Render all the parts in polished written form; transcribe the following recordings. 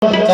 जगत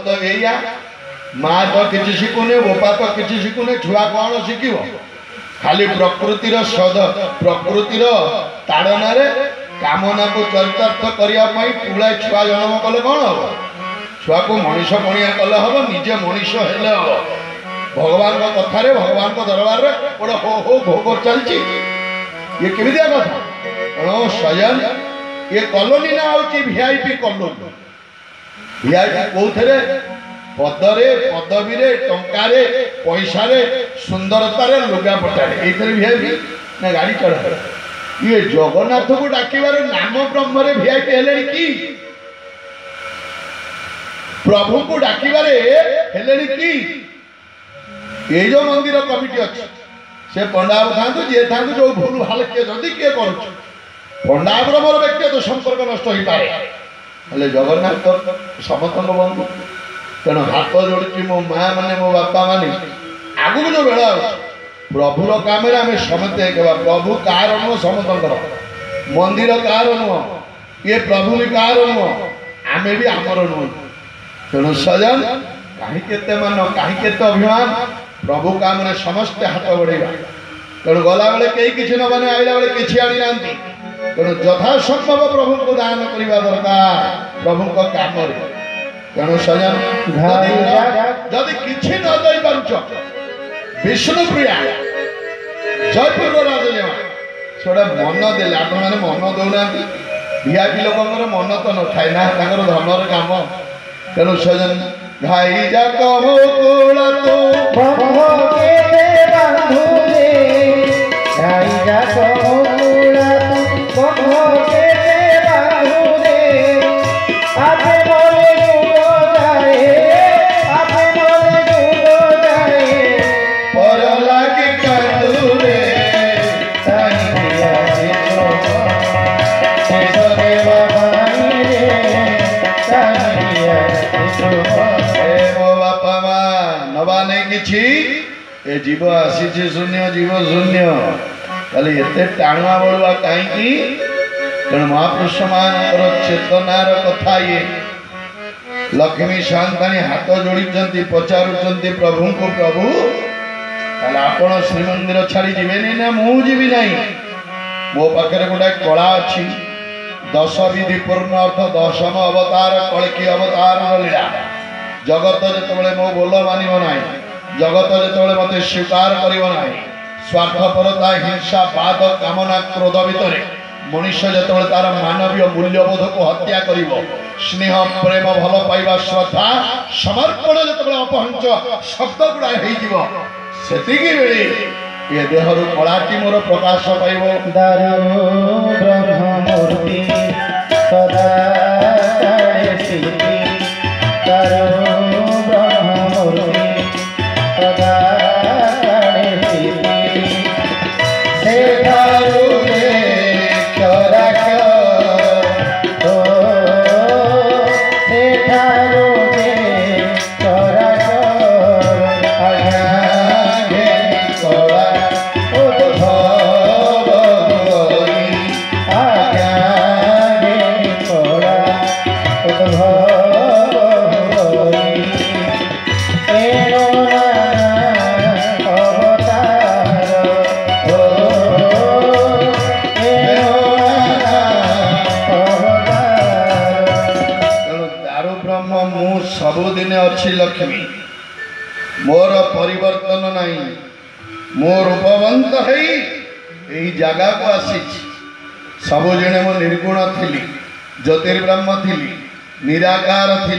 तो या माँ तो किसी शिखुने बोपा तो किसी शिखुने छुआ कौन शिख खाली प्रकृतिर सद प्रकृतिर ताड़न कामना को चरितार्थ करने पुलाए छुआ जन्म कले कौन हम छुआ को मनीष पणिया कले हम निजे मनीष हेले हम भगवान कथार भगवान दरबार में गोटे हो भोग चलती ये केमिया कथा तेणु स्वयं ये कॉलोनी ना हूँ वीआईपी कॉलोनी वीआईपी कौन पदरे पदवी टंकारे पैसा सुंदरतार लुगा पटारे ये वीआईपी ना गाड़ी चढ़ा ये जगन्नाथ को डाकिबार नाम ब्रह्म वीआईपी हेले कि प्रभु को डाकिबारे हेले कि ये जो मंदिर कमिटी अच्छे से पंडा था जी था जो भूल भाल किए जदि किए कर पंडा मोर व्यक्तिगत संपर्क नष्ट हो पाए हेले जगन्नाथ समस्त बंधु तेणु हाथ जोड़ी मो माँ मैंने मो बापा माने आगू जो बेला प्रभुर काम आम समस्ते प्रभु कार नुह समस्त मंदिर कार नुह ये प्रभु भी कार नुह आमे भी आमर नुह तेणु सजन कहीं मान कहीं अभिमान प्रभु काम ने समस्ते हाथ बढ़ेगा तेणु गला बेले कई किसी न माने आइला बेले किसी आनी ना तेणु यथासंभव प्रभु को दान करने दरकार प्रभु को काम तेणु सजन जदि किसी न दे पार विष्णुप्रिया जयपुर राजदेवा छोड़ा मन देले आप मैंने मन दौना वीआईपी लोक मन तो न थाए ना धर्मर काम तेणु सजन भाई जाक मुकुल तो ए जीव आसी शून्य जीव शून्य खाली एते टाणुआ बलुआ कहीं तेणु महापुरुष मान चेतनार कथा ये लक्ष्मी शांतानी हाथ जोड़ी पचारुंट प्रभु को प्रभु आपण श्रीमंदिर छाड़ी जीवे ना मुझी ना मो पाखे गोटे कला अच्छी 10 विधि पूर्ण अर्थ 10म अवतार कल्कि अवतार लीला जगत जो मो बोल मानव ना जगत जो मत स्वीकार करना स्वार्थपरता हिंसा बाद कामना क्रोध भितर मनुष्य जो तार मानवीय मूल्यबोध को हत्या कर स्नेह प्रेम भल पाइबा श्रद्धा समर्पण जो अपहंच शब्द गुड़ा होती बेले ये देहरु कलाटी मोर प्रकाश पाइब ब्रह्ममूर्ति सदा लक्ष्मी मोर परिवर्तन नहीं मो रूपवंत है जगह को आसी सबु जने मो निर्गुण थी ज्योतिर्ब्रह्म थी निराकार थी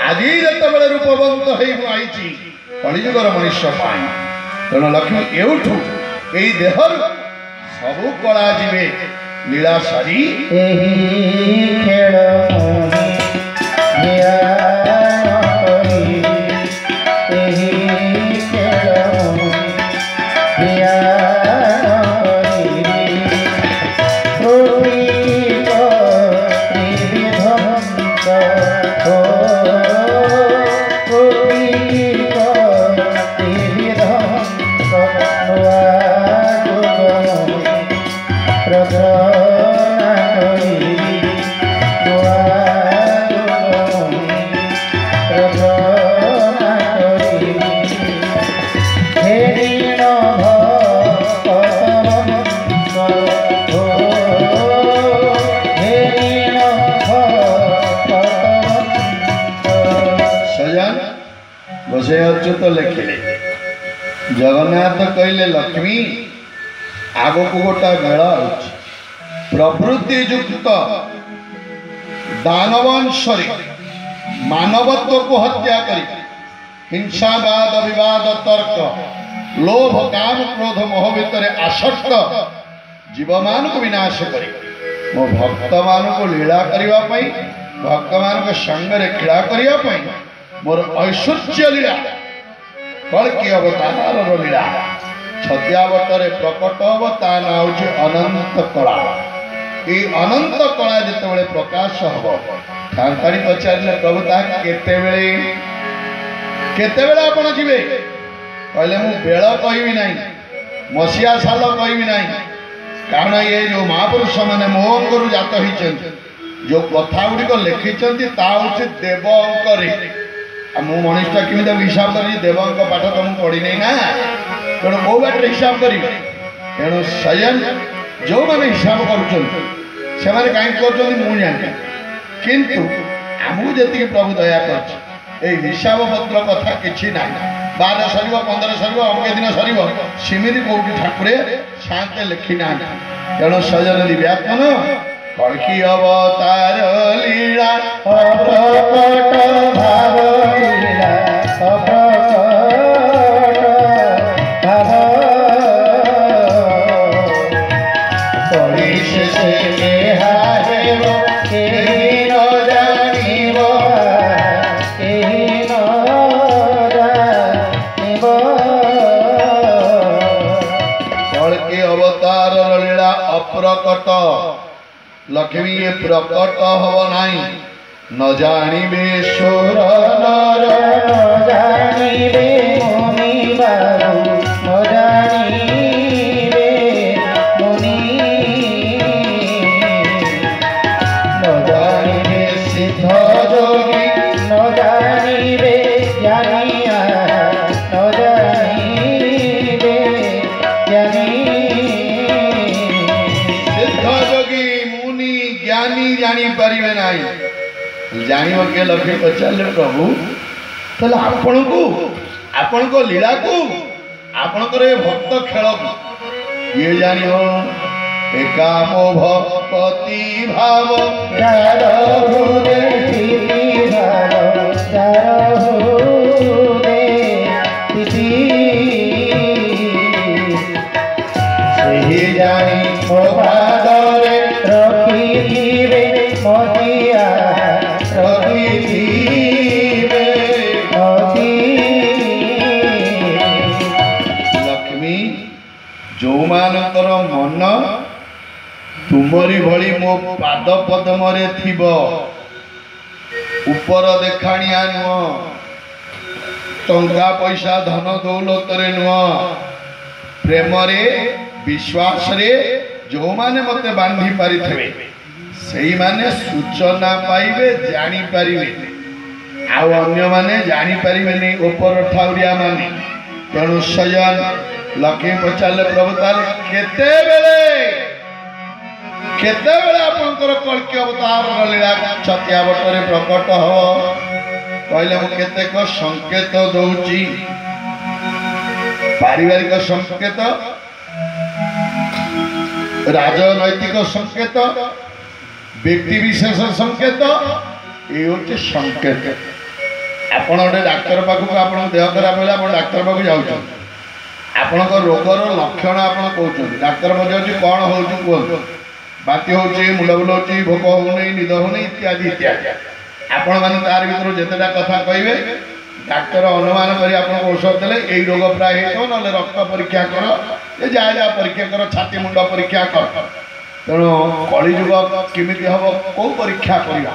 आज जिते रूपवंत होती कलिजुगर मनुष्य तेणु लक्ष्मी एठू यही देहर सबू कला जीवे लीला सारी Oh से अच्युत लिखिले जगन्नाथ कहले लक्ष्मी आग को गोटा मेल प्रवृत्ति युक्त दानवंशरी मानवत्व को हत्या करी हिंसावाद विवाद तर्क लोभ काम क्रोध मोह भितर आसक्त जीव मान को विनाश करी मो भक्त मान को लीला करने भक्त मान संगे क्रीड़ा करने मोर ऐश्वर्य लीला कल्कि अवतार लीला छत्यावतरे प्रकट हम ता ना हूँ अनंत कला ये अनंत कला जिते प्रकाश हम ठाणी पचारे प्रभु केतेबेले आपण जीवे कहले मु बेल कहबी ना मसीहा साल कहबी ना कारण ये जो महापुरुष मैंने मोहंगर जात होती जो कथा गुड़िक लिखिं हूँ देवंक मु मनीषा केमी हिसाब कर देवंक पाठ तो मुझे पढ़ी नहीं ना तेणु कौ बाट हिसाब करी तेणु स्वयं जो मैंने हिसाब कर जानी किंतु आमको जी प्रभु दया कर हिसाब पत्र कथा कि ना 12 सर 15 सर अमके दिन सर सेमती कौटी ठाकुरे शांत लिखी ना तेणु सजन व्याख्यान कल्कि अवतार लीला अप्रकट भाव लीला प्रकट लक्ष्मी ये प्रकट हव नाई न जानिबे सुर नर न जानिबे मुनि बाबू न जानिबे मुनि न जानिबे सिद्ध जोगी न जानिबे ज्ञानिया न जानिबे ज्ञानी जानी पारे ना जान के लक्ष्मी पचारे प्रभु ताले आपण को लीला को आपणकर भक्त खेल को ये जान एकामो भक्ति भाव जानी लक्ष्मी जो मानकर मन तुमरी भली मो पाद पद्म थिब ऊपर देखाणिया नुह टंका पैसा धन दौलत नुह प्रेम रे विश्वास रे जो माने मते बांधी पारि थे सही माने सूचना पाइबे जानी पारिबे आउ अन्य माने जानी पारिबे नहीं ऊपर ठाउरिया माने तेणु सजन लक्ष्मी पचारे प्रभु ताले केते बेले आपनकर कल्कि अवतार लीला छत्यावटरे प्रकट हो कहले मु केतेक संकेत दउची पारिवारिक संकेत राजनैतिक संकेत व्यक्ति विशेष संकेत ये हूँ संकेत आपण गोटे डाक्तर पाखक आप देह खराब है आप डाक्तर पाक जाऊँ आपण रोगर लक्षण आप कहते डाक्तर पचार कौन हो कहतु बाती हो मुंड बुलाऊँ भोक हो निद हो इत्यादि इत्यादि आपण मैंने तार भर जितेटा कथा कहे डाक्तर अनुमान कर औषध देले यही रोग प्राय हो ना रक्त परीक्षा कर जहाँ जहाँ परीक्षा कर छाती मुंड परीक्षा कर तेणु कलिजुग केमी हम कौ परीक्षा करवा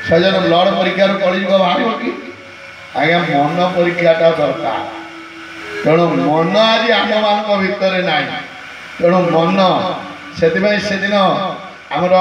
सजन ब्लड परीक्षा कलिजुग बाहर कि आज्ञा मन परीक्षाटा दरकार तेणु मन आज आम मान भितर ना तेणु मन से दिन आमर